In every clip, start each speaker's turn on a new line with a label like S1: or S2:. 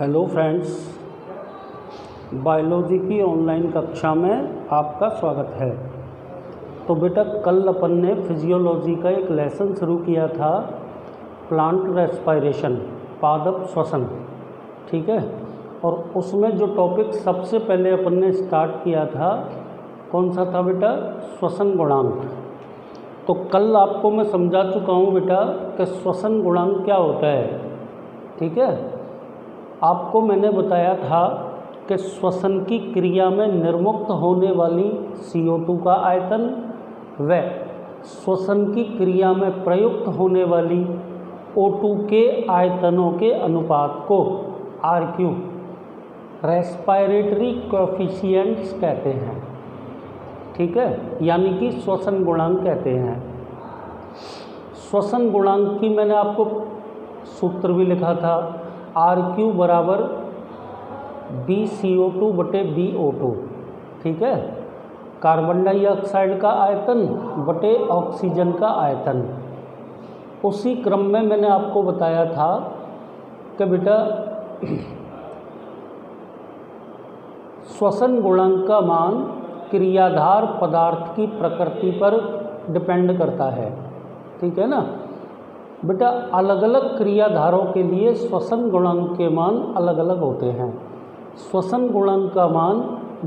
S1: Hello friends, biology की online कक्षा में आपका स्वागत है। तो बेटा, कल अपन ने फिजियोलॉजी का एक लेसन शुरू किया था, प्लांट रेस्पायरेशन, पादप श्वसन। ठीक है। और उसमें जो टॉपिक सबसे पहले अपन ने स्टार्ट किया था, कौन सा था बेटा? श्वसन गुणांक। तो कल आपको मैं समझा चुका हूँ बेटा कि श्वसन गुणांक क्या होता है। ठीक है। आपको मैंने बताया था कि श्वसन की क्रिया में निर्मुक्त होने वाली CO2 का आयतन व श्वसन की क्रिया में प्रयुक्त होने वाली O2 के आयतनों के अनुपात को RQ, रेस्पायरेटरी कोएफिशिएंट्स कहते हैं। ठीक है, यानी कि श्वसन गुणांक कहते हैं। श्वसन गुणांक की मैंने आपको सूत्र भी लिखा था, RQ बराबर BCO2 बटे BO2। ठीक है, कार्बन डाइऑक्साइड का आयतन बटे ऑक्सीजन का आयतन। उसी क्रम में मैंने आपको बताया था कि बेटा श्वसन गुणांक का मान क्रियाधार पदार्थ की प्रकृति पर डिपेंड करता है। ठीक है ना बेटा, अलग अलग क्रियाधारों के लिए श्वसन गुणांक के मान अलग अलग होते हैं। श्वसन गुणांक का मान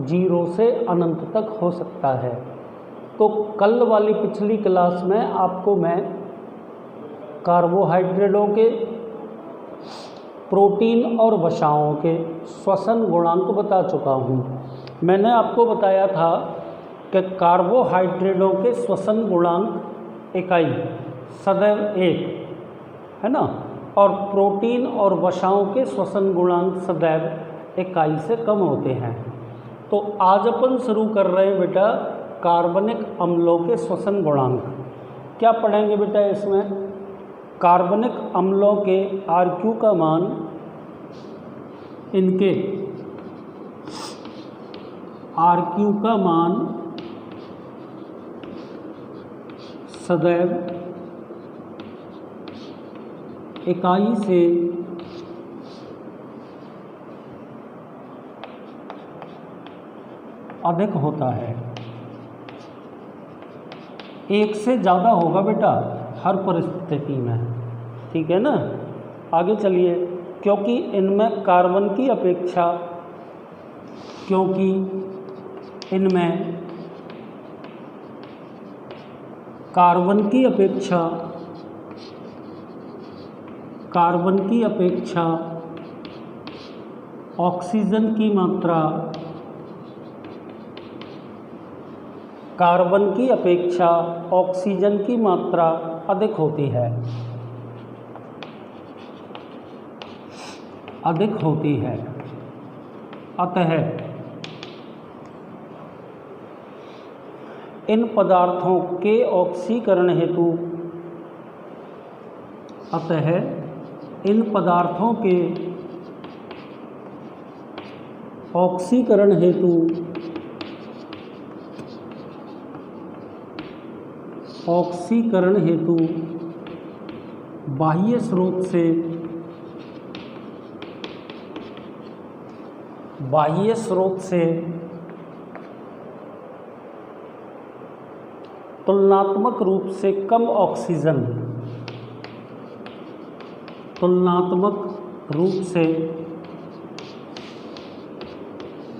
S1: 0 से अनंत तक हो सकता है। तो कल वाली पिछली क्लास में आपको मैं कार्बोहाइड्रेटों के, प्रोटीन और वसाओं के श्वसन गुणांक बता चुका हूँ। मैंने आपको बताया था कि कार्बोहाइड्रेटों के श्वसन गुणांक इकाई सदैव 1 है ना, और प्रोटीन और वसाओं के श्वसन गुणांक सदैव इकाई से कम होते हैं। तो आज अपन शुरू कर रहे हैं बेटा कार्बनिक अम्लों के श्वसन गुणांक। क्या पढ़ेंगे बेटा इसमें? कार्बनिक अम्लों के RQ का मान इनके RQ का मान सदैव इकाई से अधिक होता है। 1 से ज़्यादा होगा बेटा हर परिस्थिति में। ठीक है ना। आगे चलिए। क्योंकि इनमें कार्बन की अपेक्षा ऑक्सीजन की मात्रा अधिक होती है। अतः इन पदार्थों के ऑक्सीकरण हेतु बाह्य स्रोत से तुलनात्मक रूप से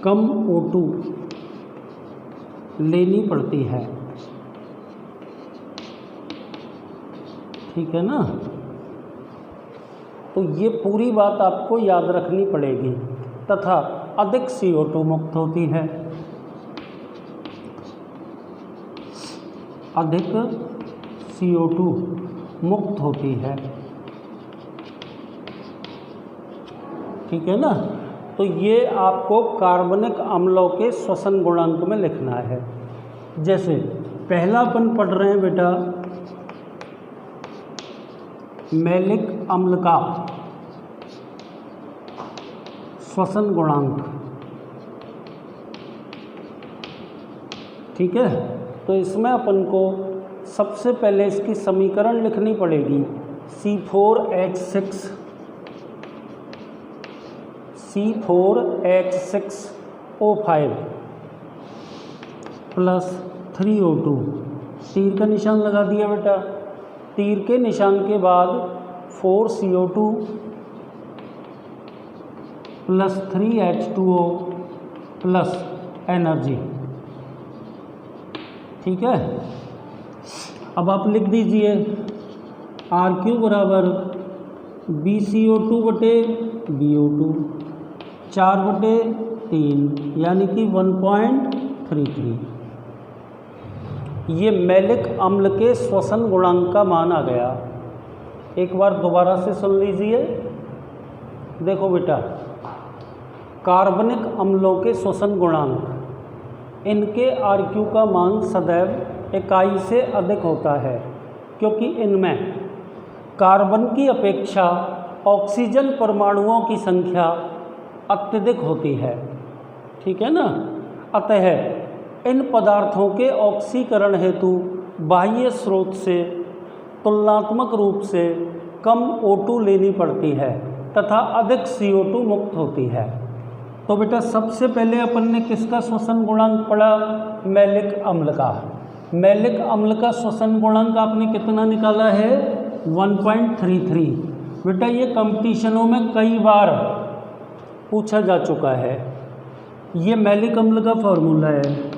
S1: कम O2 लेनी पड़ती है। ठीक है ना। तो ये पूरी बात आपको याद रखनी पड़ेगी। तथा अधिक CO2 मुक्त होती है। अधिक CO2 मुक्त होती है। ठीक है ना। तो ये आपको कार्बनिक अम्लों के श्वसन गुणांक में लिखना है। जैसे पहला अपन पढ़ रहे हैं बेटा मैलिक अम्ल का श्वसन गुणांक। ठीक है। तो इसमें अपन को सबसे पहले इसकी समीकरण लिखनी पड़ेगी। C4H6 C4H6O5 प्लस 3O2, तीर का निशान लगा दिया बेटा। तीर के निशान के बाद 4CO2 plus 3H2O plus energy. ठीक है, अब आप लिख दीजिए RQ बराबर BCO2 बटे BO2, 4/3 यानी कि 1.33। ये मैलिक अम्ल के श्वसन गुणांक का मान आ गया। एक बार दोबारा से सुन लीजिए। देखो बेटा, कार्बनिक अम्लों के श्वसन गुणांक, इनके RQ का मान सदैव इकाई से अधिक होता है, क्योंकि इनमें कार्बन की अपेक्षा ऑक्सीजन परमाणुओं की संख्या अत्यधिक होती है। ठीक है ना। अतः इन पदार्थों के ऑक्सीकरण हेतु बाह्य स्रोत से तुलनात्मक रूप से कम O2 लेनी पड़ती है तथा अधिक CO2 मुक्त होती है। तो बेटा सबसे पहले अपन ने किसका श्वसन गुणांक पढ़ा? मैलिक अम्ल का। मैलिक अम्ल का श्वसन गुणांक आपने कितना निकाला है? 1.33। बेटा ये कंपटीशनों में कई बार पूछा जा चुका है। ये मैलिक अम्ल का फॉर्मूला है।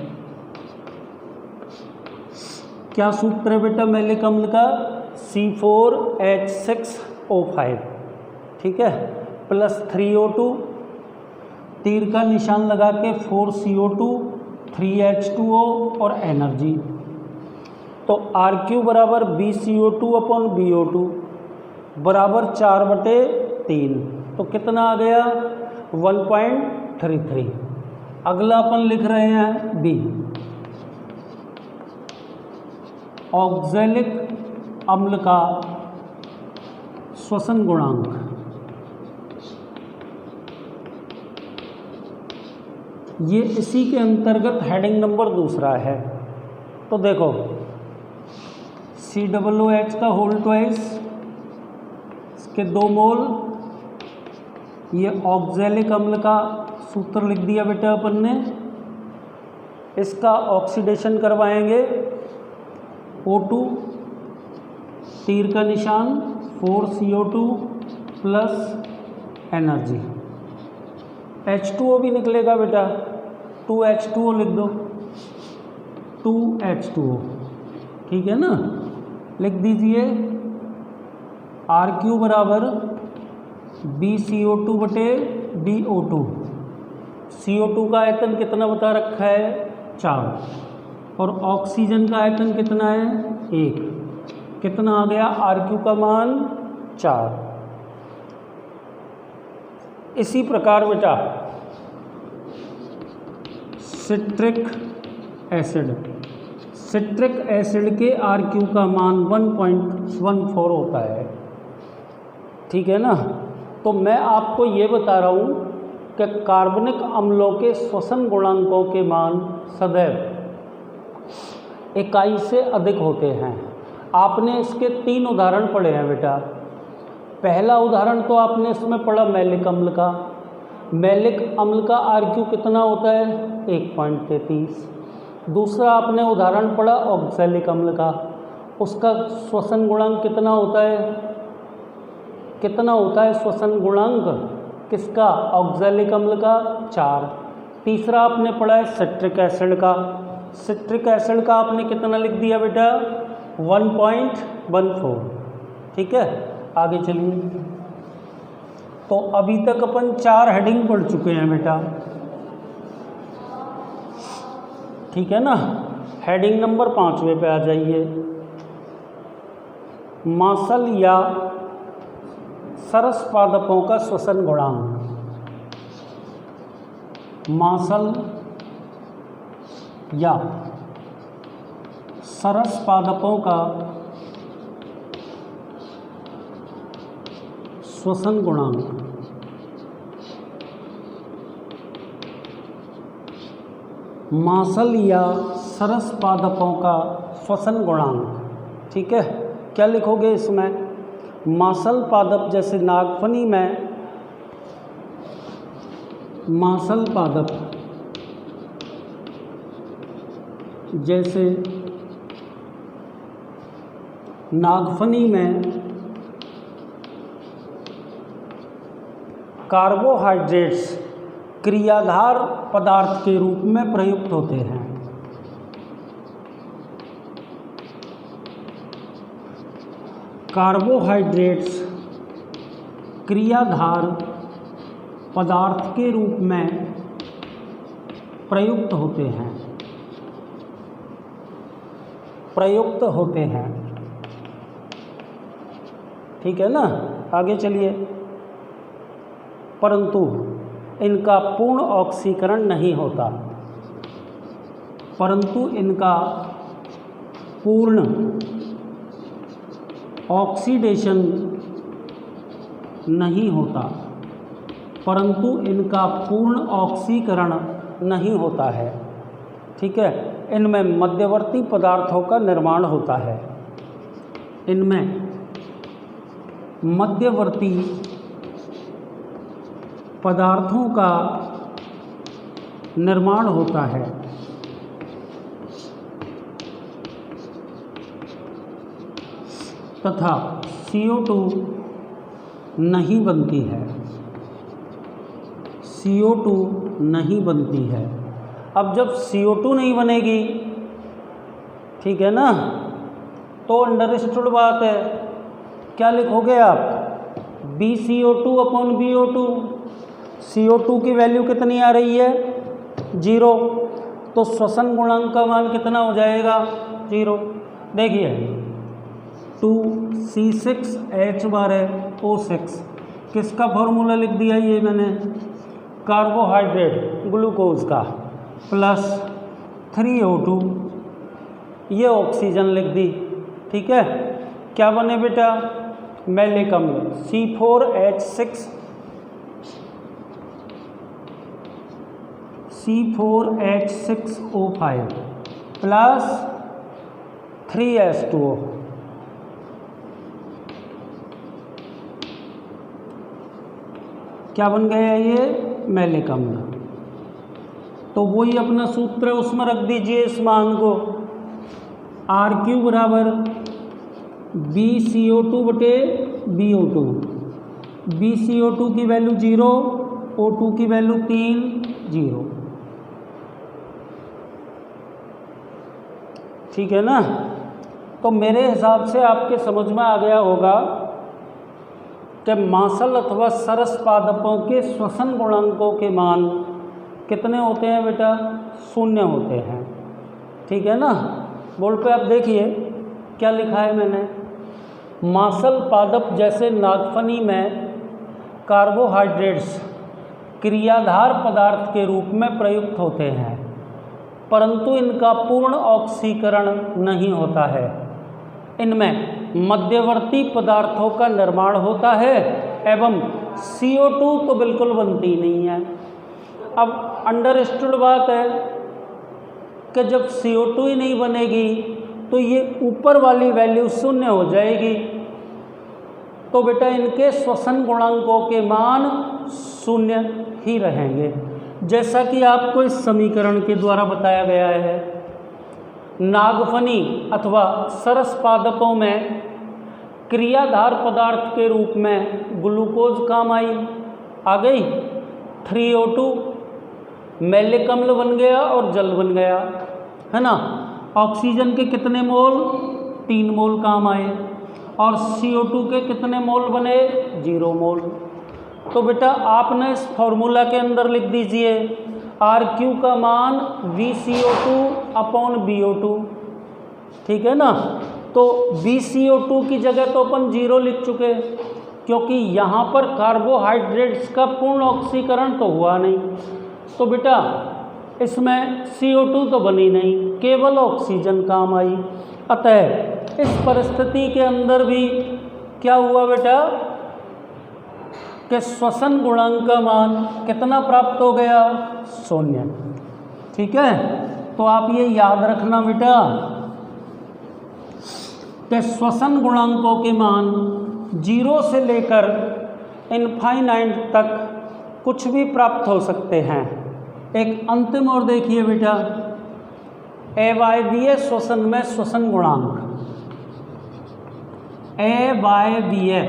S1: क्या सूत्र है बेटा मैलिक अम्ल का? C4H6O5, ठीक है, प्लस 3O2, तीर का निशान लगा के 4CO2, 3H2O और एनर्जी। तो RQ बराबर BCO2 अपॉन BO2 बराबर 4/3। तो कितना आ गया? 1.33। अगला अपन लिख रहे हैं B, ऑक्जेलिक अम्ल का श्वसन गुणांक। ये इसी के अंतर्गत हेडिंग नंबर दूसरा है। तो देखो COOH का होल ट्वाइस, इसके 2 मोल, ये ऑक्जेलिक अम्ल का सूत्र लिख दिया बेटा अपन ने। इसका ऑक्सीडेशन करवाएंगे, O2, तीर का निशान 4CO2 प्लस एनर्जी। H2O भी निकलेगा बेटा, 2H2O लिख दो, 2H2O, ठीक है ना। लिख दीजिए RQ बराबर BCO2 बटे BO2। CO2 का आयतन कितना बता रखा है? 4, और ऑक्सीजन का आयतन कितना है? 1। कितना आ गया RQ का मान? 4। इसी प्रकार बेटा सिट्रिक एसिड के RQ का मान 1.14 होता है। ठीक है ना। तो मैं आपको ये बता रहा हूँ कि कार्बनिक अम्लों के श्वसन गुणांकों के मान सदैव इकाई से अधिक होते हैं। आपने इसके 3 उदाहरण पढ़े हैं बेटा। पहला उदाहरण तो आपने इसमें पढ़ा मैलिक अम्ल का। मैलिक अम्ल का RQ कितना होता है? 1.33। दूसरा आपने उदाहरण पढ़ा ऑक्जेलिक अम्ल का, उसका श्वसन गुणांक कितना होता है? कितना होता है श्वसन गुणांक किसका? ऑक्जेलिक अम्ल का? 4। तीसरा आपने पढ़ा है सिट्रिक एसिड का। सिट्रिक एसिड का आपने कितना लिख दिया बेटा? 1.14। ठीक है, आगे चलिए। तो अभी तक अपन 4 हेडिंग पढ़ चुके हैं बेटा। ठीक है ना। हेडिंग नंबर 5वें पे आ जाइए। मांसल या सरस पादपों का श्वसन गुणांक। मांसल या सरस पादपों का श्वसन गुणांक। मांसल या सरस पादपों का श्वसन गुणांक। ठीक है, क्या लिखोगे इसमें? मांसल पादप जैसे नागफनी में मांसल पादप जैसे नागफनी में कार्बोहाइड्रेट्स क्रियाधार पदार्थ के रूप में प्रयुक्त होते हैं। कार्बोहाइड्रेट्स क्रियाधार पदार्थ के रूप में प्रयुक्त होते हैं। ठीक है ना, आगे चलिए। परंतु इनका पूर्ण ऑक्सीकरण नहीं होता, परंतु इनका पूर्ण ऑक्सीडेशन नहीं होता, परंतु इनका पूर्ण ऑक्सीकरण नहीं होता है। ठीक है, इनमें मध्यवर्ती पदार्थों का निर्माण होता है। इनमें मध्यवर्ती पदार्थों का निर्माण होता है तथा CO2 नहीं बनती है। CO2 नहीं बनती है। अब जब CO2 नहीं बनेगी, ठीक है ना, तो अंडरस्टूड बात है, क्या लिखोगे आप? BCO2 upon BO2। CO2 की वैल्यू कितनी आ रही है? 0। तो श्वसन गुणांक का मान कितना हो जाएगा? 0। देखिए 2C6H12O6 किसका फॉर्मूला लिख दिया ये मैंने? कार्बोहाइड्रेट ग्लूकोज का, प्लस 3O2 ये ऑक्सीजन लिख दी। ठीक है, क्या बने बेटा? मैलिक अम्ल C4H6O5 प्लस 3H2O। क्या बन गया ये? मैलिक अम्ल। तो वही अपना सूत्र है, उसमें रख दीजिए इस मान को, RQ बराबर BCO2 बटे BO2। BCO2 की वैल्यू 0, O2 की वैल्यू 3, 0। ठीक है ना? तो मेरे हिसाब से आपके समझ में आ गया होगा कि मांसल अथवा सरस पादपों के श्वसन गुणांकों के मान कितने होते हैं बेटा? 0 होते हैं। ठीक है ना? बोर्ड पे आप देखिए क्या लिखा है मैंने। मांसल पादप जैसे नागफनी में कार्बोहाइड्रेट्स क्रियाधार पदार्थ के रूप में प्रयुक्त होते हैं, परंतु इनका पूर्ण ऑक्सीकरण नहीं होता है। इनमें मध्यवर्ती पदार्थों का निर्माण होता है एवं CO2 तो बिल्कुल बनती नहीं है। अब अंडरस्टूड बात है कि जब CO2 ही नहीं बनेगी तो ये ऊपर वाली वैल्यू 0 हो जाएगी, तो बेटा इनके श्वसन गुणांकों के मान 0 ही रहेंगे, जैसा कि आपको इस समीकरण के द्वारा बताया गया है। नागफनी अथवा सरस पादपों में क्रियाधार पदार्थ के रूप में ग्लूकोज काम आई, आ गई 3O2, मैलिक अम्ल बन गया और जल बन गया, है ना। ऑक्सीजन के कितने मोल? 3 मोल काम आए, और CO2 के कितने मोल बने? 0 मोल। तो बेटा आपने इस फॉर्मूला के अंदर लिख दीजिए RQ का मान VCO2 अपॉन BO2। ठीक है ना? तो VCO2 की जगह तो अपन 0 लिख चुके, क्योंकि यहाँ पर कार्बोहाइड्रेट्स का पूर्ण ऑक्सीकरण तो हुआ नहीं, तो बेटा इसमें CO2 तो बनी नहीं, केवल ऑक्सीजन काम आई। अतः इस परिस्थिति के अंदर भी क्या हुआ बेटा कि श्वसन गुणांक का मान कितना प्राप्त हो गया? 0। ठीक है, तो आप ये याद रखना बेटा कि श्वसन गुणांकों के मान 0 से लेकर इनफाइनाइट तक कुछ भी प्राप्त हो सकते हैं। एक अंतिम और देखिए बेटा, अवायवीय श्वसन में श्वसन गुणांक, अवायवीय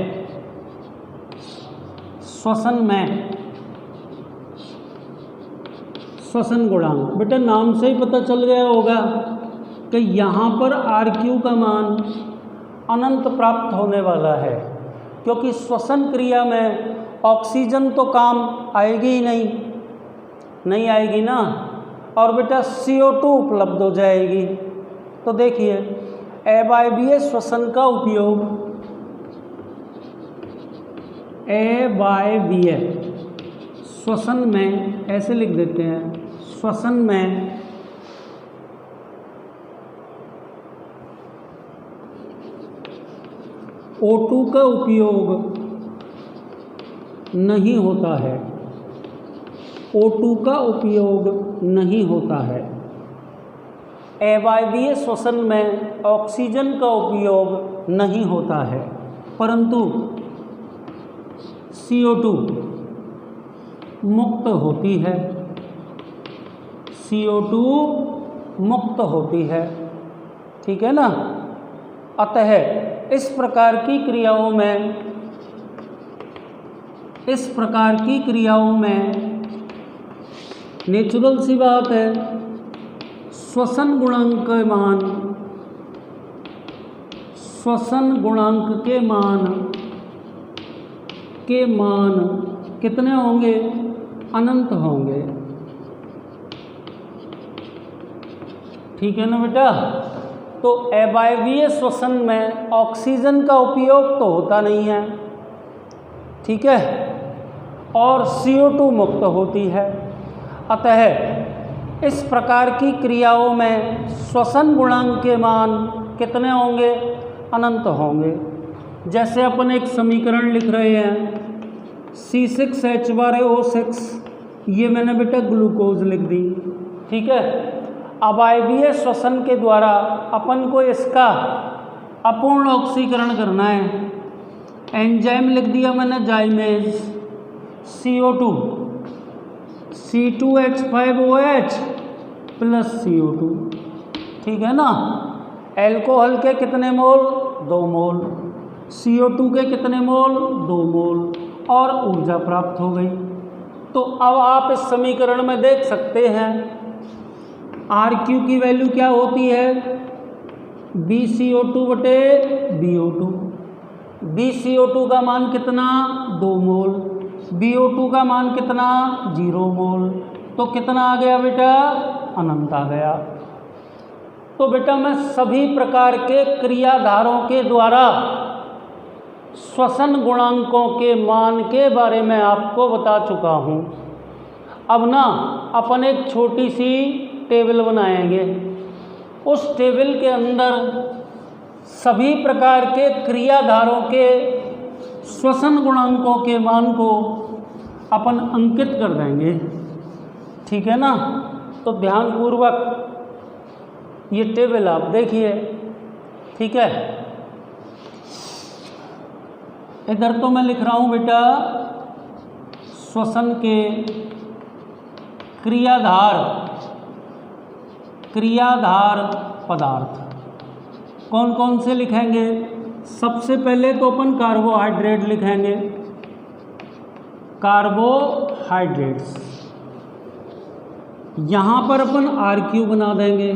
S1: श्वसन में श्वसन गुणांक। बेटा नाम से ही पता चल गया होगा कि यहाँ पर RQ का मान अनंत प्राप्त होने वाला है, क्योंकि श्वसन क्रिया में ऑक्सीजन तो काम आएगी ही नहीं आएगी ना, और बेटा CO2 उपलब्ध हो जाएगी। तो देखिए अवायवीय श्वसन का उपयोग, अवायवीय श्वसन में, ऐसे लिख देते हैं, श्वसन में O2 का उपयोग नहीं होता है, O2 का उपयोग नहीं होता है। अवायवीय श्वसन में ऑक्सीजन का उपयोग नहीं होता है, परंतु CO2 मुक्त होती है, CO2 मुक्त होती है, ठीक है ना। अतः इस प्रकार की क्रियाओं में नेचुरल सी बात है, श्वसन गुणांक के मान कितने होंगे? अनंत होंगे, ठीक है ना बेटा। तो अवायवीय श्वसन में ऑक्सीजन का उपयोग तो होता नहीं है, ठीक है, और CO2 मुक्त होती है। अतः इस प्रकार की क्रियाओं में श्वसन गुणांक के मान कितने होंगे? अनंत होंगे। जैसे अपन एक समीकरण लिख रहे हैं, C6H12O6, ये मैंने बेटा ग्लूकोज लिख दी, ठीक है। अवायवीय श्वसन के द्वारा अपन को इसका अपूर्ण ऑक्सीकरण करना है। एंजाइम लिख दिया मैंने जाइमेज, CO2 C2H5OH प्लस CO2, ठीक है ना। एल्कोहल के कितने मोल? 2 मोल। CO2 के कितने मोल? 2 मोल, और ऊर्जा प्राप्त हो गई। तो अब आप इस समीकरण में देख सकते हैं RQ की वैल्यू क्या होती है? BCO2 बटे BO2। BCO2 का मान कितना? 2 मोल। BO2 का मान कितना? 0 मोल। तो कितना आ गया बेटा? अनंत आ गया। तो बेटा मैं सभी प्रकार के क्रियाधारों के द्वारा श्वसन गुणांकों के मान के बारे में आपको बता चुका हूँ। अब ना अपन एक छोटी सी टेबल बनाएंगे, उस टेबल के अंदर सभी प्रकार के क्रियाधारों के श्वसन गुणांकों के मान को अपन अंकित कर देंगे, ठीक है ना। तो ध्यानपूर्वक ये टेबल आप देखिए, ठीक है। इधर तो मैं लिख रहा हूँ बेटा श्वसन के क्रियाधार पदार्थ कौन कौन से लिखेंगे? सबसे पहले तो अपन कार्बोहाइड्रेट लिखेंगे, कार्बोहाइड्रेट्स। यहाँ पर अपन RQ बना देंगे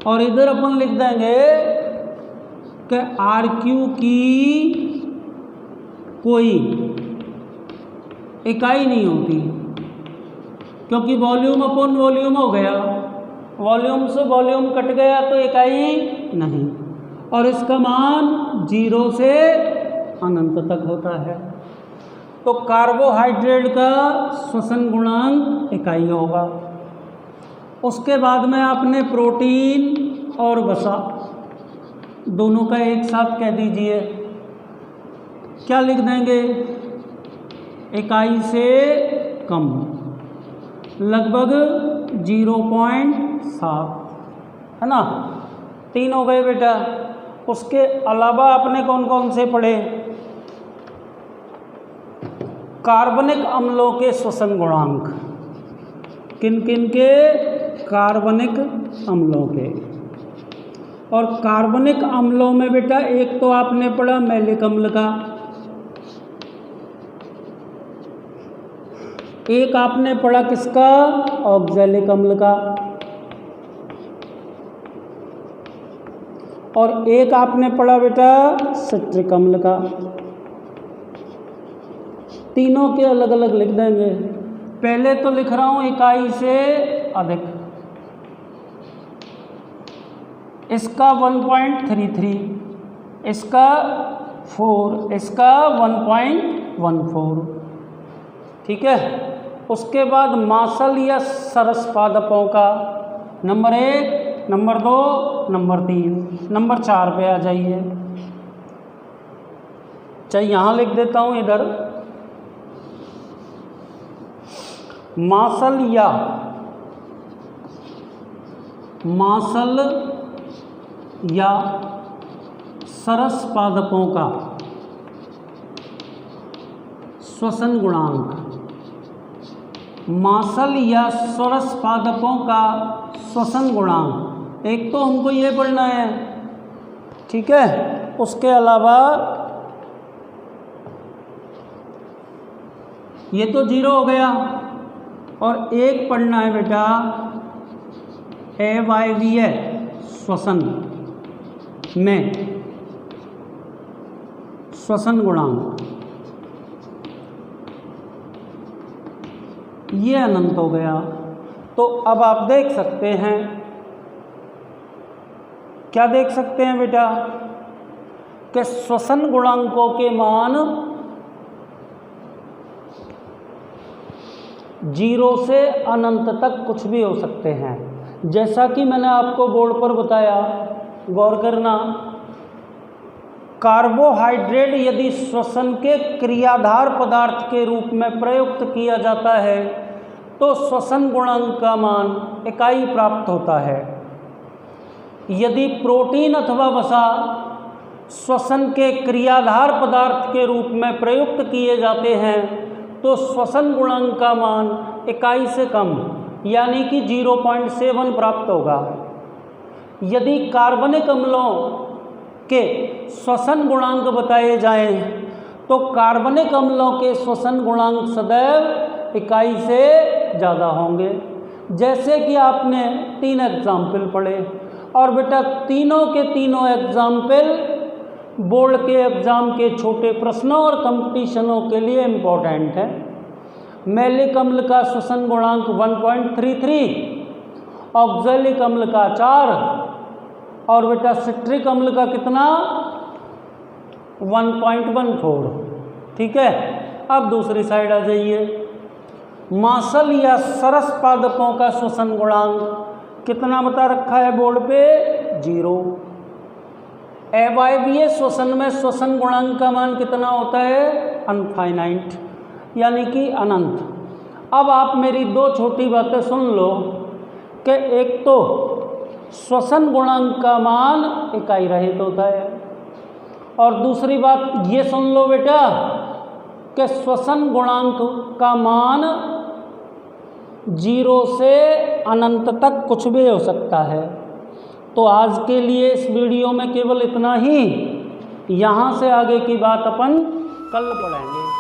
S1: और इधर अपन लिख देंगे कि RQ की कोई इकाई नहीं होती, क्योंकि वॉल्यूम अपॉन वॉल्यूम हो गया, वॉल्यूम से वॉल्यूम कट गया तो इकाई नहीं, और इसका मान 0 से अनंत तक होता है। तो कार्बोहाइड्रेट का श्वसन गुणांक इकाई होगा। उसके बाद में आपने प्रोटीन और वसा दोनों का एक साथ कह दीजिए, क्या लिख देंगे? इकाई से कम, लगभग 0.7, है ना। 3 हो गए बेटा। उसके अलावा आपने कौन कौन से पढ़े? कार्बनिक अम्लों के श्वसन गुणांक, किन किन के? कार्बनिक अम्लों के। और कार्बनिक अम्लों में बेटा एक तो आपने पढ़ा मैलिक अम्ल का, एक आपने पढ़ा किसका? ऑक्सैलिक अम्ल का, और एक आपने पढ़ा बेटा सिट्रिक अम्ल का। तीनों के अलग अलग लिख देंगे। पहले तो लिख रहा हूं इकाई से अधिक, इसका 1.33, इसका 4, इसका 1.14, ठीक है। उसके बाद मासल या सरस पादपों का नंबर 1, नंबर 2, नंबर 3, नंबर 4 पे आ जाइए। चाहे यहाँ लिख देता हूँ इधर, मासल या सरस पादपों का श्वसन गुणांक, मासल या सरस पादपों का श्वसन गुणांक, एक तो हमको ये पढ़ना है, ठीक है। उसके अलावा ये तो 0 हो गया, और एक पढ़ना है बेटा अवायवीय श्वसन में श्वसन गुणांक, ये अनंत हो गया। तो अब आप देख सकते हैं, क्या देख सकते हैं बेटा कि श्वसन गुणांकों के मान 0 से अनंत तक कुछ भी हो सकते हैं। जैसा कि मैंने आपको बोर्ड पर बताया, गौर करना, कार्बोहाइड्रेट यदि श्वसन के क्रियाधार पदार्थ के रूप में प्रयुक्त किया जाता है तो श्वसन गुणांक का मान इकाई प्राप्त होता है। यदि प्रोटीन अथवा वसा श्वसन के क्रियाधार पदार्थ के रूप में प्रयुक्त किए जाते हैं तो श्वसन गुणांक का मान इकाई से कम यानी कि 0.7 प्राप्त होगा। यदि कार्बनिक अम्लों के श्वसन गुणांक बताए जाएं तो कार्बनिक अम्लों के श्वसन गुणांक सदैव इकाई से ज़्यादा होंगे। जैसे कि आपने 3 एग्जाम्पल पढ़े, और बेटा तीनों के तीनों एग्जाम्पल बोर्ड के एग्ज़ाम के छोटे प्रश्नों और कंपटीशनों के लिए इम्पोर्टेंट है। मैलिक अम्ल का श्वसन गुणांक 1.33, ऑक्सैलिक अम्ल का 4, और बेटा सिट्रिक अम्ल का कितना? 1.14, ठीक है। अब दूसरी साइड आ जाइए। मासल या सरस पादपों का श्वसन गुणांक कितना बता रखा है बोर्ड पे? 0। अवायवीय श्वसन में श्वसन गुणांक का मान कितना होता है? अनफाइनाइट यानी कि अनंत। अब आप मेरी 2 छोटी बातें सुन लो कि एक तो श्वसन गुणांक का मान इकाई रहित होता है, और दूसरी बात ये सुन लो बेटा कि श्वसन गुणांक का मान 0 से अनंत तक कुछ भी हो सकता है। तो आज के लिए इस वीडियो में केवल इतना ही। यहाँ से आगे की बात अपन कल पढ़ेंगे।